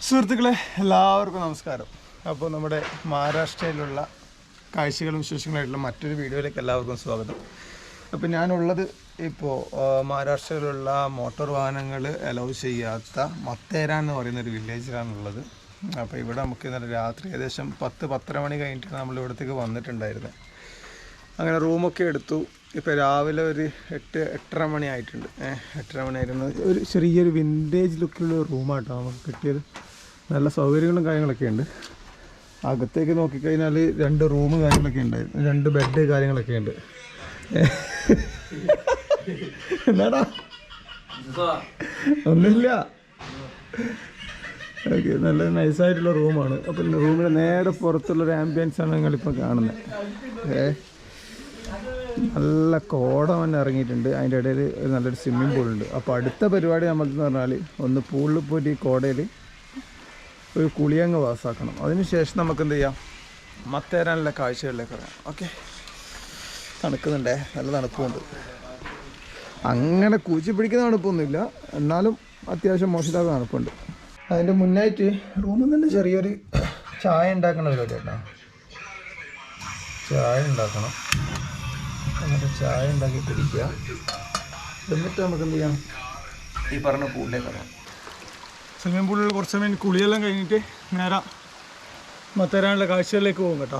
സുഹൃത്തുക്കളെ എല്ലാവർക്കും നമസ്കാരം. അപ്പോൾ നമ്മുടെ മഹാരാഷ്ട്രയിലുള്ള കാഴ്ചകളും വിശേഷങ്ങളായിട്ടുള്ള മറ്റൊരു വീഡിയോയിലേക്ക് എല്ലാവർക്കും സ്വാഗതം. അപ്പോൾ ഞാനുള്ളത് ഇപ്പോൾ മഹാരാഷ്ട്രയിലുള്ള മോട്ടോർ വാഹനങ്ങൾ അലൗ ചെയ്യാത്ത മത്തേരാൻ എന്ന് പറയുന്നൊരു വില്ലേജിലാണുള്ളത്. അപ്പോൾ ഇവിടെ നമുക്ക് ഇന്നലെ രാത്രി ഏകദേശം 10-10:30 മണി കഴിഞ്ഞിട്ടാണ് നമ്മൾ ഇവിടത്തേക്ക് വന്നിട്ടുണ്ടായിരുന്നത്. അങ്ങനെ റൂമൊക്കെ എടുത്തു. ഇപ്പോൾ രാവിലെ ഒരു 8-8:30 മണി ആയിട്ടുണ്ട്. 8:30 മണി ആയിരുന്നു. ഒരു ചെറിയൊരു വിൻറ്റേജ് ലുക്കിലുള്ള റൂമാട്ടോ നമുക്ക് കിട്ടിയത്. നല്ല സൗകര്യങ്ങളും കാര്യങ്ങളൊക്കെ ഉണ്ട്. അകത്തേക്ക് നോക്കിക്കഴിഞ്ഞാൽ 2 റൂം കാര്യങ്ങളൊക്കെ ഉണ്ടായിരുന്നു, 2 ബെഡ് കാര്യങ്ങളൊക്കെ ഉണ്ട്. എന്താടാ ഒന്നുമില്ല. ഓക്കെ, നല്ല നൈസായിട്ടുള്ള റൂമാണ്. അപ്പം റൂമിൻ്റെ നേരെ പുറത്തുള്ളൊരു ആംബിയൻസാണ് നിങ്ങളിപ്പോൾ കാണുന്നത്. നല്ല കോട തന്നെ ഇറങ്ങിയിട്ടുണ്ട്. അതിൻ്റെ ഇടയിൽ ഒരു നല്ലൊരു സ്വിമ്മിംഗ് പൂളുണ്ട്. അപ്പോൾ അടുത്ത പരിപാടി നമ്മളെന്ന് പറഞ്ഞാൽ ഒന്ന് പൂളിൽ പോയിട്ട് ഈ കോടയിൽ ഒരു കുളിയങ്ങ് പാസ്സാക്കണം. അതിനുശേഷം നമുക്ക് എന്ത് ചെയ്യാം, മത്തേരാനുള്ള കാഴ്ചകളിലേക്ക് ഇറങ്ങാം. ഓക്കെ, തണുക്കുന്നുണ്ടേ, നല്ല തണുപ്പുണ്ട്. അങ്ങനെ കൂച്ചി പിടിക്കുന്ന തണുപ്പൊന്നുമില്ല, എന്നാലും അത്യാവശ്യം മോശമില്ലാത്ത തണുപ്പുണ്ട്. അതിൻ്റെ മുന്നായിട്ട് റൂമിൽ തന്നെ ചെറിയൊരു ചായ ഉണ്ടാക്കുന്ന പരിപാടി കേട്ടോ. ചായ ഉണ്ടാക്കണം. എന്നിട്ട് ചായ ഉണ്ടാക്കി കുടിക്കുക. എന്നിട്ട് നമുക്ക് എന്ത് ചെയ്യാം, ഈ പറഞ്ഞ പൂളിലേക്ക് ഇറങ്ങാം. സ്വിമ്മിംഗ് പൂളിൽ കുറച്ച് സമയം കുളിയെല്ലാം കഴിഞ്ഞിട്ട് നേരെ മത്തേരാനുള്ള കാഴ്ചകളിലേക്ക് പോകും കേട്ടോ.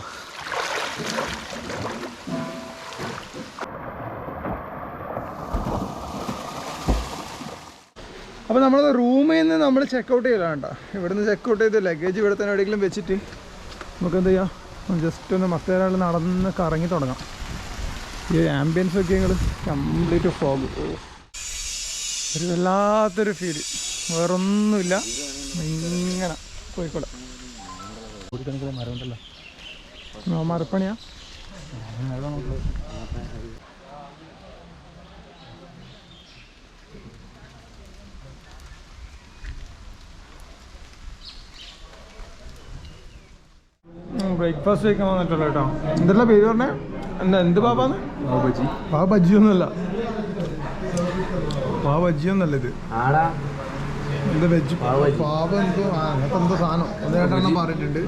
അപ്പോൾ നമ്മൾ റൂമിൽ നിന്ന് നമ്മൾ ചെക്കൗട്ട് ചെയ്യലാണ് കേട്ടോ. ഇവിടുന്ന് ചെക്കൗട്ട് ചെയ്ത് ലഗേജ് ഇവിടെ തന്നെ എവിടെയെങ്കിലും വെച്ചിട്ട് നമുക്ക് എന്ത് ചെയ്യാം, ജസ്റ്റ് ഒന്ന് മത്തേരാളിൽ നടന്ന് കറങ്ങി തുടങ്ങാം. ഈ ആംബിയൻസ് ഒക്കെ ഞങ്ങൾ കംപ്ലീറ്റ് ഫോഗ്, ഒരു വല്ലാത്തൊരു ഫീല്, വേറൊന്നുമില്ല. ഇങ്ങനെ കോഴിക്കോട് കോഴിക്കണക്കിലെ മരം ഉണ്ടല്ലോ, മരപ്പണിയാ. ബ്രേക്ക്ഫാസ്റ്റ് കഴിക്കാൻ വന്നിട്ടുള്ളൂ കേട്ടോ. എന്തെല്ലാം പേര് പറഞ്ഞേ, എന്ത് പാപ്പാന്ന്? പാവ ബജ്ജിയൊന്നുമല്ല, പാവ ബജ്ജിയൊന്നല്ല ഇത്. എന്താ വെജ് പാവ എന്തോ, അങ്ങനത്തെ എന്തോ സാധനം ഒന്നേട്ടെണ്ണം പറഞ്ഞിട്ടുണ്ട്.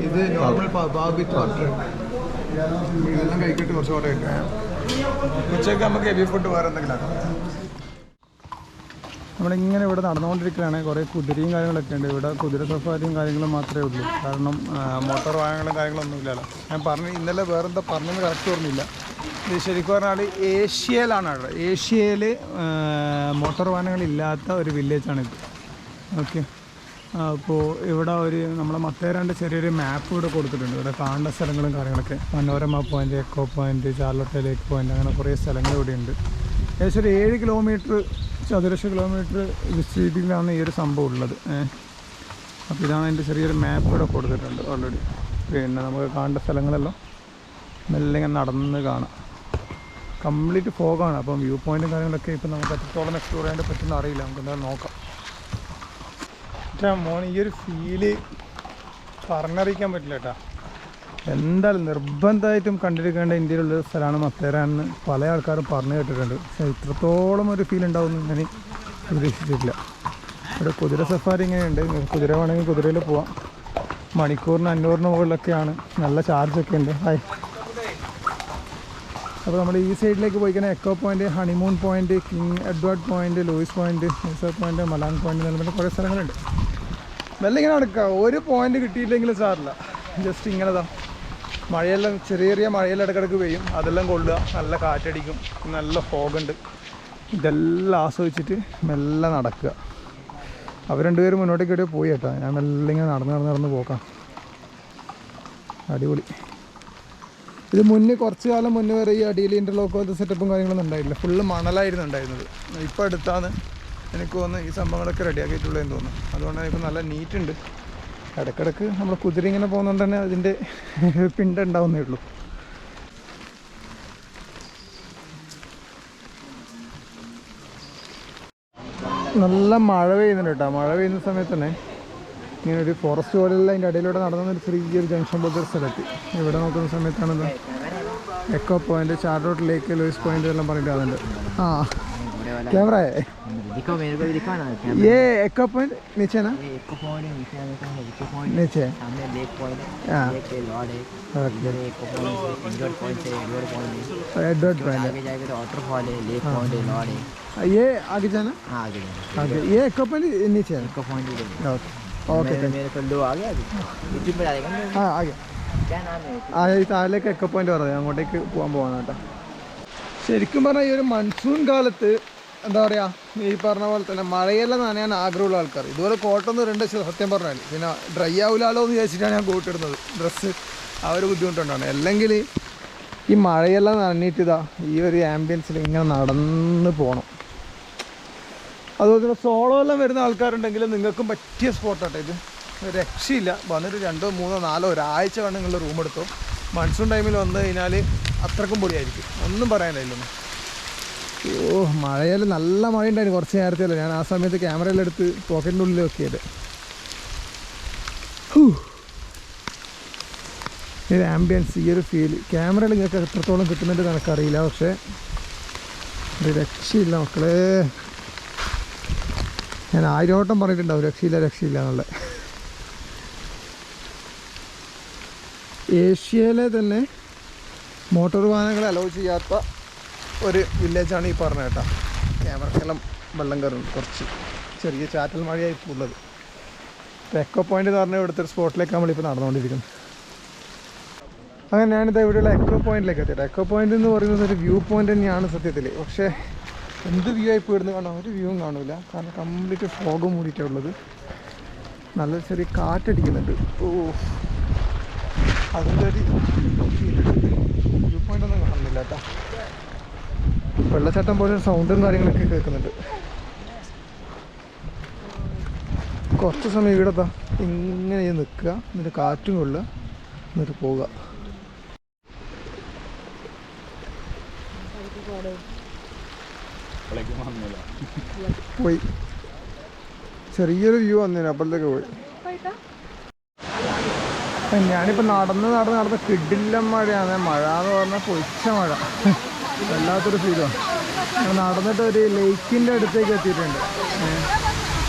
ഇത് നോർമൽ പാവ് വിത്ത് വാട്ടർ. ഇതെല്ലാം കഴിക്കിട്ട് കുറച്ച് കൂടെ കഴിക്കാം. ഉച്ചയ്ക്ക് നമുക്ക് ഹെവി ഫുഡ് വേറെ എന്തെങ്കിലും ആക്കാം. നമ്മളിങ്ങനെ ഇവിടെ നടന്നുകൊണ്ടിരിക്കുകയാണ്. കുറേ കുതിരയും കാര്യങ്ങളൊക്കെ ഉണ്ട് ഇവിടെ. കുതിര സഫാരിയും കാര്യങ്ങളും മാത്രമേ ഉള്ളൂ, കാരണം മോട്ടോർ വാഹനങ്ങളും കാര്യങ്ങളൊന്നും ഇല്ലല്ലോ. ഞാൻ പറഞ്ഞു ഇന്നലെ വേറെന്താ പറഞ്ഞെന്ന് കറക്റ്റ് ഓർമ്മയില്ല. ഇത് ശരിക്കും പറഞ്ഞാൽ ഏഷ്യയിലാണ് അവിടെ, ഏഷ്യയിൽ മോട്ടോർ വാഹനങ്ങളില്ലാത്ത ഒരു വില്ലേജാണിത്. ഓക്കെ, അപ്പോൾ ഇവിടെ ഒരു നമ്മളെ മത്തേരാൻ്റെ ചെറിയൊരു മാപ്പ് ഇവിടെ കൊടുത്തിട്ടുണ്ട്. ഇവിടെ കാണേണ്ട സ്ഥലങ്ങളും കാര്യങ്ങളൊക്കെ, മനോരമ പോയിൻ്റ്, എക്കോ പോയിൻ്റ്, ചാർലോട്ട ലേക്ക് പോയിൻ്റ്, അങ്ങനെ കുറേ സ്ഥലങ്ങൾ ഇവിടെ ഉണ്ട്. ഏകദേശം ഒരു 7 കിലോമീറ്റർ, ചതുരശ്ര കിലോമീറ്റർ വിസ്തീർണത്തിലാണ് ഈ ഒരു സംഭവം ഉള്ളത്. അപ്പോൾ ഇതാണ് അതിൻ്റെ ചെറിയൊരു മാപ്പ് ഇവിടെ കൊടുത്തിട്ടുണ്ട് ഓൾറെഡി. പിന്നെ നമുക്ക് കാണേണ്ട സ്ഥലങ്ങളെല്ലാം മെല്ലെ ഇങ്ങനെ നടന്ന് കാണാം. കംപ്ലീറ്റ് ഫോഗാണ്. അപ്പം വ്യൂ പോയിൻറ്റും കാര്യങ്ങളൊക്കെ ഇപ്പം നമുക്ക് എത്രത്തോളം എക്സ്പ്ലോർ ചെയ്യാൻ പറ്റുമെന്ന് അറിയില്ല. നമുക്ക് എന്തായാലും നോക്കാം. മോൻ ഈ ഒരു ഫീല് പറഞ്ഞറിയിക്കാൻ പറ്റില്ല കേട്ടോ. എന്തായാലും നിർബന്ധമായിട്ടും കണ്ടിരിക്കേണ്ട ഇന്ത്യയിലുള്ളൊരു സ്ഥലമാണ് മത്തേരാനെന്ന് പല ആൾക്കാരും പറഞ്ഞു കേട്ടിട്ടുണ്ട്. പക്ഷേ ഇത്രത്തോളം ഒരു ഫീൽ ഉണ്ടാവുമെന്ന് ഞാൻ പ്രതീക്ഷിച്ചിട്ടില്ല. ഇവിടെ കുതിര സഫാരി ഇങ്ങനെയുണ്ട്. കുതിര വേണമെങ്കിൽ കുതിരയിൽ പോവാം. മണിക്കൂറിന് 500 മുകളിലൊക്കെയാണ്. നല്ല ചാർജൊക്കെ ഉണ്ട്. ഹായ്. അപ്പോൾ നമ്മൾ ഈ സൈഡിലേക്ക് പോയി കഴിഞ്ഞാൽ Echo Point, Honeymoon Point, King Edward Point, Louis Point, Nisar Point, Malang Point എന്നെല്ലാം കുറേ സ്ഥലങ്ങളുണ്ട്. മെല്ലെ ഇങ്ങനെ നടക്കുക. ഒരു പോയിൻ്റ് കിട്ടിയില്ലെങ്കിലും സാറില്ല, ജസ്റ്റ് ഇങ്ങനെ താ മഴയെല്ലാം ചെറിയ മഴയെല്ലാം ഇടയ്ക്കിടയ്ക്ക് പെയ്യും. അതെല്ലാം കൊള്ളുക, നല്ല കാറ്റടിക്കും, നല്ല ഫോഗുണ്ട്. ഇതെല്ലാം ആസ്വദിച്ചിട്ട് മെല്ലെ നടക്കുക. അവർ രണ്ടുപേരും മുന്നോട്ടേക്ക് എവിടെയോ പോയി കേട്ടോ. ഞാൻ മെല്ലെ ഇങ്ങനെ നടന്ന് പോക്കാം. അടിപൊളി. ഇത് കുറച്ച് കാലം മുന്നേ വരെ ഈ അടിയിൽ ഇൻ്റർലോക്ക് പോലത്തെ സെറ്റപ്പും കാര്യങ്ങളൊന്നും ഉണ്ടായില്ല. ഫുള്ള് മണലായിരുന്നു ഉണ്ടായിരുന്നത്. ഇപ്പോൾ അടുത്താണ് എനിക്ക് തോന്നുന്നു ഈ സംഭവങ്ങളൊക്കെ റെഡിയാക്കിയിട്ടുള്ളതെന്ന് തോന്നുന്നു. അതുകൊണ്ട് എനിക്ക് നല്ല നീറ്റുണ്ട്. ഇടയ്ക്കിടയ്ക്ക് നമ്മൾ കുതിര ഇങ്ങനെ പോകുന്നതുകൊണ്ട് തന്നെ അതിൻ്റെ പിണ്ട ഉണ്ടാവുന്നേ ഉള്ളൂ. നല്ല മഴ പെയ്യുന്നുണ്ട് കേട്ടോ. മഴ പെയ്യുന്ന സമയത്ത് തന്നെ ഇങ്ങനെ ഒരു ഫോറസ്റ്റ് പോലെയുള്ള അതിൻ്റെ ഇടയിലൂടെ നടന്നൊരു ചെറിയൊരു ജംഗ്ഷൻ പോലത്തെ ഒരു സ്ഥലത്ത് ഇവിടെ നോക്കുന്ന സമയത്താണത് എക്കോ പോയിൻ്റ്, ചാർലോട്ട് ലേക്ക്, ലൂയിസ് പോയിൻ്റ് എല്ലാം പറഞ്ഞിട്ട് അതുണ്ട്. ആ ക്യാമറ दिखाओ मेरे को भी दिखाओ ना ये एक्वा पॉइंट नीचे ना इको पॉइंट है नीचे आने का है इको पॉइंट नीचे सामने लेक पॉइंट है हाँ। लेक पे लॉर्ड है इधर इको पॉइंट है एडवर्ड पॉइंट है एडवर्ड पॉइंट है एडवर्ड पॉइंट आगे जाएंगे तो वाटरफॉल है लेक पॉइंट है लॉर्ड है है ये आगे जाना हाँ आगे जाएंगे आगे ये एक्वा पॉइंट नीचे है इको पॉइंट इधर ओके मेरे को लो आ गया यूट्यूब पर आएगा ना हाँ आगे क्या नाम है ഈ താഴേക്ക് എക്കോ പോയിന്റ് പറഞ്ഞത് അങ്ങോട്ടേക്ക് പോകാൻ പോകാൻ കേട്ടോ ശരിക്കും പറഞ്ഞാൽ ഈ ഒരു മൺസൂൺ കാലത്ത് എന്താ പറയുക ഈ പറഞ്ഞ പോലെ തന്നെ മഴയെല്ലാം നനയാൻ ആഗ്രഹമുള്ള ആൾക്കാർ ഇതുപോലെ കോട്ടൊന്നും രണ്ട് സത്യം പറഞ്ഞാൽ പിന്നെ ഡ്രൈ ആവില്ലാലോ എന്ന് വിചാരിച്ചിട്ടാണ് ഞാൻ കോട്ടിടുന്നത് ഡ്രസ്സ് ആ ഒരു ബുദ്ധിമുട്ടുണ്ടാണ് അല്ലെങ്കിൽ ഈ മഴയെല്ലാം നനഞ്ഞിട്ട് ഇതാ ഈ ഒരു ആംബിയൻസിൽ ഇങ്ങനെ നടന്ന് പോകണം അതുപോലെ തന്നെ സോളോ എല്ലാം വരുന്ന ആൾക്കാരുണ്ടെങ്കിൽ നിങ്ങൾക്കും പറ്റിയ സ്പോട്ടാട്ടോ ഇത് രക്ഷയില്ല വന്നിട്ട് 2 3 4 ഒരാഴ്ച വേണം നിങ്ങൾ റൂം എടുത്തോ മൺസൂൺ ടൈമിൽ വന്നു കഴിഞ്ഞാൽ അത്രക്കും പൊടിയായിരിക്കും ഒന്നും പറയാനില്ലല്ലോ ഓ മഴയിൽ നല്ല മഴ ഉണ്ടായിരുന്നു കുറച്ച് നേരത്തെ അല്ല ഞാൻ ആ സമയത്ത് ക്യാമറയെല്ലാം എടുത്ത് പോക്കറ്റിൻ്റെ ഉള്ളിൽ വെക്കിയത് ഈ ഒരു ആംബിയൻസ് ഈ ഒരു ഫീൽ ക്യാമറയിൽ നിങ്ങൾക്ക് എത്രത്തോളം കിട്ടുന്നുണ്ട് എനിക്കറിയില്ല പക്ഷേ ഒരു രക്ഷയില്ല മക്കളെ ഞാൻ 1000 വട്ടം പറഞ്ഞിട്ടുണ്ടാവും രക്ഷയില്ല എന്നുള്ളത് ഏഷ്യയിലെ തന്നെ മോട്ടോർ വാഹനങ്ങളെ അലോ ചെയ്യാത്ത ഒരു വില്ലേജാണ് ഈ പറഞ്ഞ കേട്ടോ ക്യാമറക്കെല്ലാം വെള്ളം കയറും കുറച്ച് ചെറിയ ചാറ്റൽ മഴയായിരിക്കും ഉള്ളത് ഇപ്പോൾ എക്കോ പോയിൻ്റ് എന്ന് പറഞ്ഞാൽ ഇവിടുത്തെ ഒരു സ്പോട്ടിലേക്ക് നമ്മളിപ്പോൾ നടന്നുകൊണ്ടിരിക്കുന്നത് അങ്ങനെ ഞാനിത് ഇവിടെയുള്ള എക്കോ പോയിന്റിലേക്ക് എത്തിയിട്ട് എക്കോ പോയിന്റ് എന്ന് പറയുന്നത് ഒരു വ്യൂ പോയിന്റ് തന്നെയാണ് സത്യത്തിൽ പക്ഷേ എന്ത് വ്യൂ ആയി പോയിടുന്നു കാണാം ഒരു വ്യൂവും കാണില്ല കാരണം കംപ്ലീറ്റ് ഫോഗ് മൂടിയിട്ടാണ് ഉള്ളത് നല്ല ചെറിയ കാറ്റടിക്കുന്നുണ്ട് ഓ അതിൻ്റെ ഒരു വ്യൂ പോയിന്റ് ഒന്നും കാണുന്നില്ല കേട്ടോ വെള്ളച്ചാട്ടം പോലെ സൗണ്ടും കാര്യങ്ങളൊക്കെ കേൾക്കുന്നുണ്ട് കുറച്ച് സമയം ഇവിടെ ഇങ്ങനെ നിൽക്കുക എന്നിട്ട് കാറ്റും കൊള്ളുക എന്നിട്ട് പോവുക പോയി ചെറിയൊരു വ്യൂ വന്നേനെ അപ്പോഴത്തേക്ക് പോയി ഞാനിപ്പോൾ നടന്ന് കിടില്ല മഴയാണ് മഴ എന്ന് പറഞ്ഞാൽ പൊളിച്ച മഴ വല്ലാത്തൊരു ഫീലാണ് ഞാൻ നടന്നിട്ട് ഒരു ലേക്കിൻ്റെ അടുത്തേക്ക് എത്തിയിട്ടുണ്ട്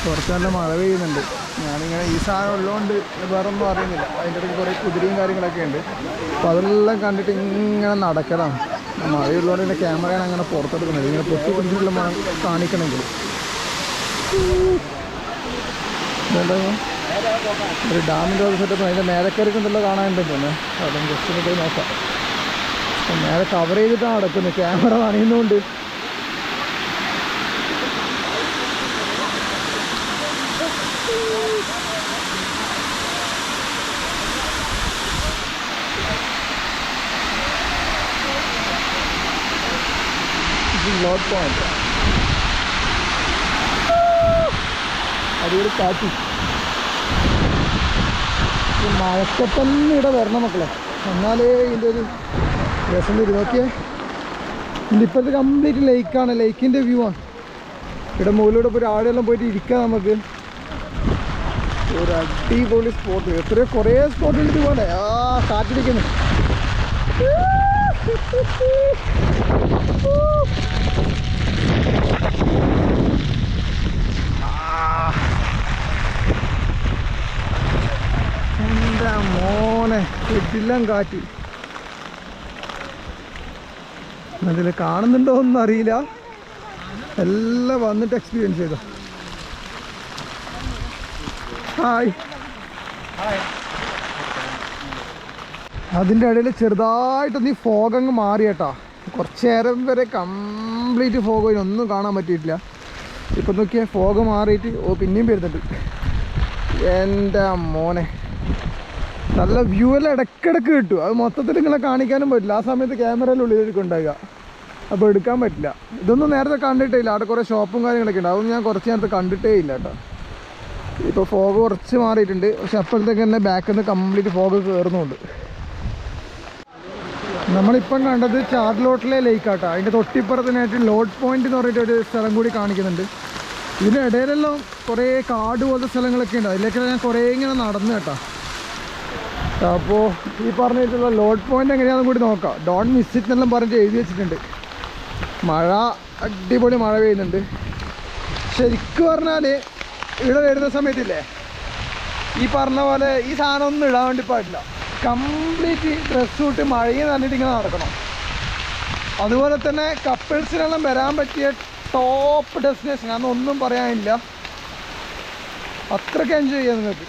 കുറച്ച് നല്ല മഴ പെയ്യുന്നുണ്ട് ഞാനിങ്ങനെ ഈ സാധനം ഉള്ളതുകൊണ്ട് വേറെ ഒന്നും അറിയുന്നില്ല അതിൻ്റെ ഇടയ്ക്ക് കുറേ കുതിരയും കാര്യങ്ങളൊക്കെ ഉണ്ട് അപ്പോൾ അതെല്ലാം കണ്ടിട്ട് ഇങ്ങനെ നടക്കലാണ് മഴയുള്ളതുകൊണ്ട് എൻ്റെ ക്യാമറയാണ് അങ്ങനെ പുറത്തെടുക്കുന്നത് ഇങ്ങനെ പൊട്ടി പിടിച്ചിട്ടുള്ള മഴ കാണിക്കണമെങ്കിൽ ഇതെന്താ ഒരു ഡാമിൻ്റെ ഒരു സെറ്റപ്പ് അതിൻ്റെ മേലക്കരയ്ക്ക് എന്തെല്ലാം കാണാനുണ്ടെന്ന് തോന്നുന്നു അതും ജസ്റ്റ് ഒന്ന് പോയി നോക്കാം നേരെ കവർ ചെയ്തിട്ടാണ് നടക്കുന്നത് ക്യാമറ നനയുന്നതുകൊണ്ട് ലോഡ് പോയിന്റ് അടിപൊളി കാറ്റി മഴക്കെ തന്നെ ഇവിടെ വരണം മക്കളെ എന്നാലേ ഇതിൻ്റെ ഒരു രസം വരും നോക്കിയേ ഇതിൻ്റെ ഇപ്പോഴത്തെ കംപ്ലീറ്റ് ലേക്കാണ് ലേക്കിൻ്റെ വ്യൂ ആണ് ഇവിടെ മുകളിലൂടെ ഇപ്പോൾ ആടെല്ലാം പോയിട്ട് ഇരിക്കാം നമുക്ക് ഒരു അടിപൊളി സ്പോട്ട് എത്രയോ കുറേ സ്പോട്ടുകൾ ഇതുപോലെ കാറ്റിരിക്കുന്നു എൻ്റെ മോനെ എല്ലാം കാറ്റ് അതിൽ കാണുന്നുണ്ടോ ഒന്നും അറിയില്ല എല്ലാം വന്നിട്ട് എക്സ്പീരിയൻസ് ചെയ്തോ ഹായ് അതിൻ്റെ ഇടയിൽ ചെറുതായിട്ടൊന്ന് ഈ ഫോഗ് അങ്ങ് മാറി കേട്ടോ കുറച്ച് നേരം വരെ കംപ്ലീറ്റ് ഫോഗ് ഒന്നും കാണാൻ പറ്റിയിട്ടില്ല ഇപ്പം നോക്കിയാൽ ഫോഗ് മാറിയിട്ട് പിന്നെയും വരുന്നുണ്ട് എൻ്റെ മോനെ നല്ല വ്യൂ എല്ലാം ഇടയ്ക്കിടയ്ക്ക് കിട്ടും അത് മൊത്തത്തിൽ ഇങ്ങനെ കാണിക്കാനും പറ്റില്ല ആ സമയത്ത് ക്യാമറയിൽ ഉള്ളിലേക്ക് ഉണ്ടാകുക അപ്പോൾ എടുക്കാൻ പറ്റില്ല ഇതൊന്നും നേരത്തെ കണ്ടിട്ടേ ഇല്ല അവിടെ കുറേ ഷോപ്പും കാര്യങ്ങളൊക്കെ ഉണ്ട് അതൊന്നും ഞാൻ കുറച്ച് നേരത്തെ കണ്ടിട്ടേ ഇല്ല കേട്ടോ ഇപ്പോൾ ഫോഗ് കുറച്ച് മാറിയിട്ടുണ്ട് പക്ഷെ അപ്പോഴത്തേക്ക് തന്നെ ബാക്കിൽ നിന്ന് കംപ്ലീറ്റ് ഫോഗ് കയറുന്നുണ്ട് നമ്മളിപ്പം കണ്ടത് ചാർലോട്ടിലെ ലേക്കാട്ടോ അതിൻ്റെ തൊട്ടിപ്പുറത്തിനായിട്ട് ലോഡ് പോയിന്റ് എന്ന് പറഞ്ഞിട്ട് ഒരു സ്ഥലം കൂടി കാണിക്കുന്നുണ്ട് ഇതിൻ്റെ ഇടയിലെല്ലാം കുറേ കാട് പോലത്തെ സ്ഥലങ്ങളൊക്കെ ഉണ്ട് അതിലേക്കൊക്കെ ഞാൻ കുറേ ഇങ്ങനെ നടന്നു കേട്ടോ അപ്പോൾ ഈ പറഞ്ഞിട്ടുള്ള ലോഡ് പോയിന്റ് എങ്ങനെയാണെന്നും കൂടി നോക്കാം ഡോൺ മിസ് ഇറ്റ് എന്നെല്ലാം പറഞ്ഞിട്ട് എഴുതി വെച്ചിട്ടുണ്ട് മഴ അടിപൊളി മഴ പെയ്യുന്നുണ്ട് ശരിക്കും പറഞ്ഞാൽ ഇവിടെ വരുന്ന സമയത്തില്ലേ ഈ പറഞ്ഞ പോലെ ഈ സാധനം ഒന്നും ഇടാൻ വേണ്ടി പാടില്ല. കംപ്ലീറ്റ് ഡ്രസ്സ് ഇട്ട് മഴയും നന്നിട്ട് ഇങ്ങനെ നടക്കണം. അതുപോലെ തന്നെ കപ്പിൾസിനെല്ലാം വരാൻ പറ്റിയ ടോപ്പ് ഡെസ്റ്റിനേഷൻ, അതൊന്നും പറയാനില്ല. അത്രയ്ക്ക് എൻജോയ് ചെയ്യാം നിങ്ങൾക്ക്.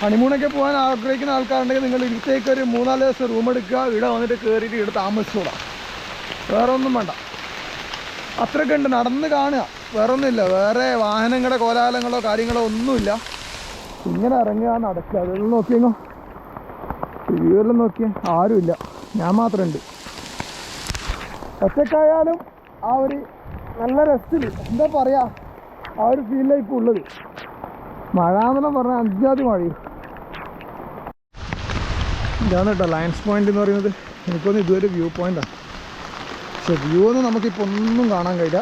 ഹണിമൂണൊക്കെ പോകാൻ ആഗ്രഹിക്കുന്ന ആൾക്കാരുണ്ടെങ്കിൽ നിങ്ങൾ ഇവിടത്തേക്ക് ഒരു 3-4 ദിവസം റൂം എടുക്കുക, ഇവിടെ വന്നിട്ട് കയറിയിട്ട് ഇവിടെ താമസിച്ചോളാം. വേറെ ഒന്നും വേണ്ട. അത്രയ്ക്ക് ഉണ്ട്. നടന്ന് കാണുക, വേറെ ഒന്നുമില്ല. വേറെ വാഹനങ്ങളുടെ കോലാഹലങ്ങളോ കാര്യങ്ങളോ ഒന്നുമില്ല. ഇങ്ങനെ ഇറങ്ങുക, നടക്കുക. അതെല്ലാം നോക്കിയെങ്ങോ വ്യൂവെല്ലാം നോക്കിയാൽ ആരുമില്ല, ഞാൻ മാത്രമുണ്ട്. ഒറ്റക്കായാലും ആ ഒരു നല്ല രസത്തിൽ എന്താ പറയുക, ആ ഒരു ഫീലിലാണ് ഇപ്പോൾ ഉള്ളത്. മഴ എന്നെല്ലാം പറഞ്ഞാൽ അഞ്ചാതി മഴയും. ഇതാണ് കേട്ടോ ലയൺസ് പോയിന്റ് എന്ന് പറയുന്നത്. എനിക്കൊന്ന് ഇതുവരെ വ്യൂ പോയിന്റാണ്. പക്ഷെ വ്യൂ ഒന്നും നമുക്കിപ്പോൾ ഒന്നും കാണാൻ കഴിയില്ല.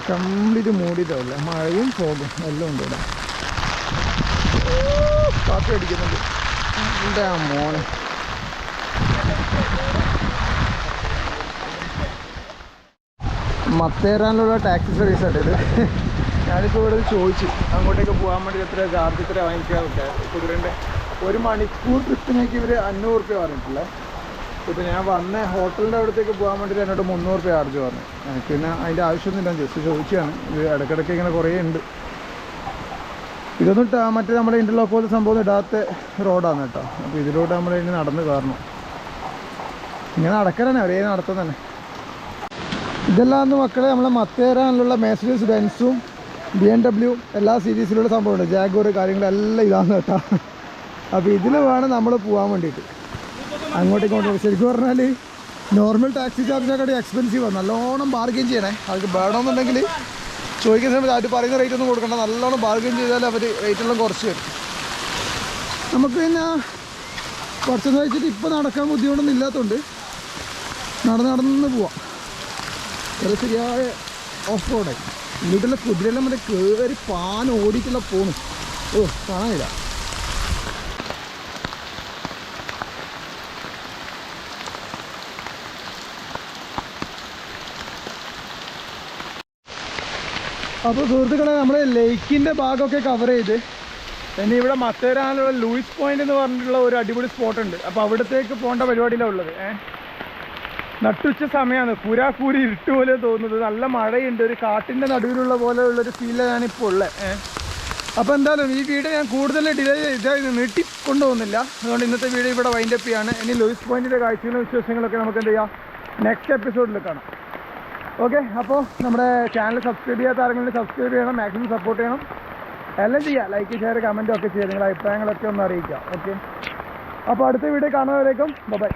കംപ്ലീറ്റ് മൂടിയിട്ടില്ല, മഴയും പോകും എല്ലാം ഉണ്ട് ഇവിടെ. കാറ്റ് അടിക്കുന്നുണ്ട്. എൻ്റെ ആ മോനെ മത്തേരാനിലുള്ള ടാക്സി സർവീസ് ആയിട്ട് ഇത്. ഞാനിപ്പോൾ ഇവിടെ ചോദിച്ചു അങ്ങോട്ടേക്ക് പോകാൻ വേണ്ടി എത്ര ചാർജ് എത്ര വാങ്ങിക്കാറുണ്ട്. കുതിരൻ്റെ 1 മണിക്കൂർ ട്രിപ്പിനേക്ക് ഇവർ 500 റുപ്യ പറഞ്ഞിട്ടില്ലേ. ഇപ്പോൾ ഞാൻ വന്ന ഹോട്ടലിൻ്റെ അവിടത്തേക്ക് പോകാൻ വേണ്ടിയിട്ട് എന്നോട് 300 റുപ്യ ചാർജ് പറഞ്ഞു. എനിക്ക് പിന്നെ അതിൻ്റെ ആവശ്യമൊന്നുമില്ല, ജസ്റ്റ് ചോദിക്കുകയാണ്. ഇത് ഇടയ്ക്കിടയ്ക്ക് ഇങ്ങനെ കുറേ ഉണ്ട്. ഇതൊന്നും മറ്റേ നമ്മുടെ ഇൻ്റർലോക്ക് പോലത്തെ സംഭവം ഇടാത്ത റോഡാണ് കേട്ടോ. അപ്പോൾ ഇതിലൂടെ നമ്മൾ ഇനി നടന്ന് കയറണം. ഇങ്ങനെ നടക്കലാണ് ഒരേ നടത്തം തന്നെ. ഇതെല്ലാം മക്കളെ നമ്മളെ മത്തേരാനിലുള്ള മെഴ്സിഡീസ് ബെൻസും BMW എല്ലാ സീരീസിലുള്ള സംഭവമുണ്ട്. ജാഗ്വർ കാര്യങ്ങളെല്ലാം ഇതാണ് കേട്ടോ. അപ്പോൾ ഇതിൽ വേണം നമ്മൾ പോകാൻ വേണ്ടിയിട്ട് അങ്ങോട്ടേക്ക്. ശരിക്കും പറഞ്ഞാൽ നോർമൽ ടാക്സി ചാർജൊക്കെ എക്സ്പെൻസീവാണ്. നല്ലോണം ബാർഗെയിൻ ചെയ്യണേ. അവർക്ക് വേണമെന്നുണ്ടെങ്കിൽ ചോദിക്കുന്ന സമയത്ത് അവർ പറയുന്ന റേറ്റ് ഒന്നും കൊടുക്കണ്ട. നല്ലോണം ബാർഗെയിൻ ചെയ്താൽ അവർ റേറ്റെല്ലാം കുറച്ച് തരും. നമുക്ക് പിന്നെ കുറച്ചെന്ന് വെച്ചിട്ട് ഇപ്പോൾ നടക്കാൻ ബുദ്ധിമുട്ടൊന്നും ഇല്ലാത്തതുകൊണ്ട് നടന്ന് പോവാം. അത് ശരിയായ ഓഫ് റോഡായി. വീട്ടിലെ കുതിരയെല്ലാം മറ്റേ കയറി പാൻ ഓടിയിട്ടുള്ള പോണു. ഓ കാണാനില്ല. അപ്പോൾ സുഹൃത്തുക്കളെ, നമ്മൾ ലേക്കിൻ്റെ ഭാഗമൊക്കെ കവർ ചെയ്ത് ഇനി ഇവിടെ മത്തേരാനിലുള്ള ലൂയിസ് പോയിന്റ് എന്ന് പറഞ്ഞിട്ടുള്ള ഒരു അടിപൊളി സ്പോട്ടുണ്ട്. അപ്പോൾ അവിടത്തേക്ക് പോകേണ്ട പരിപാടിയിലാണ് ഉള്ളത്. നട്ടുച്ച സമയമാണ്. കൂരാക്കൂരി ഇരുട്ട് പോലെ തോന്നുന്നത്. നല്ല മഴയുണ്ട്. ഒരു കാട്ടിൻ്റെ നടുവിലുള്ള പോലെയുള്ളൊരു ഫീലാണ് ഞാനിപ്പോൾ ഉള്ളത്. അപ്പോൾ എന്തായാലും ഈ വീഡിയോ ഞാൻ കൂടുതൽ നീട്ടിക്കൊണ്ടുപോകുന്നില്ല. അതുകൊണ്ട് ഇന്നത്തെ വീഡിയോ ഇവിടെ വൈൻഡപ്പ് ചെയ്യാണ്. ഇനി ലൂയിസ് പോയിന്റിൻ്റെ കാഴ്ചകളും വിശേഷങ്ങളൊക്കെ നമുക്ക് എന്ത് ചെയ്യാം, നെക്സ്റ്റ് എപ്പിസോഡിൽ കാണാം. ഓക്കെ, അപ്പോൾ നമ്മുടെ ചാനൽ സബ്സ്ക്രൈബ് ചെയ്യാത്ത ആരെങ്കിലും സബ്സ്ക്രൈബ് ചെയ്യണം, മാക്സിമം സപ്പോർട്ട് ചെയ്യണം. എല്ലാം ചെയ്യുക, ലൈക്ക് ഷെയർ കമൻറ്റും ഒക്കെ ചെയ്യുക. നിങ്ങളുടെ അഭിപ്രായങ്ങളൊക്കെ ഒന്ന് അറിയിക്കുക. ഓക്കെ, അപ്പോൾ അടുത്ത വീഡിയോ കാണുന്നവരേക്കും ബൈ.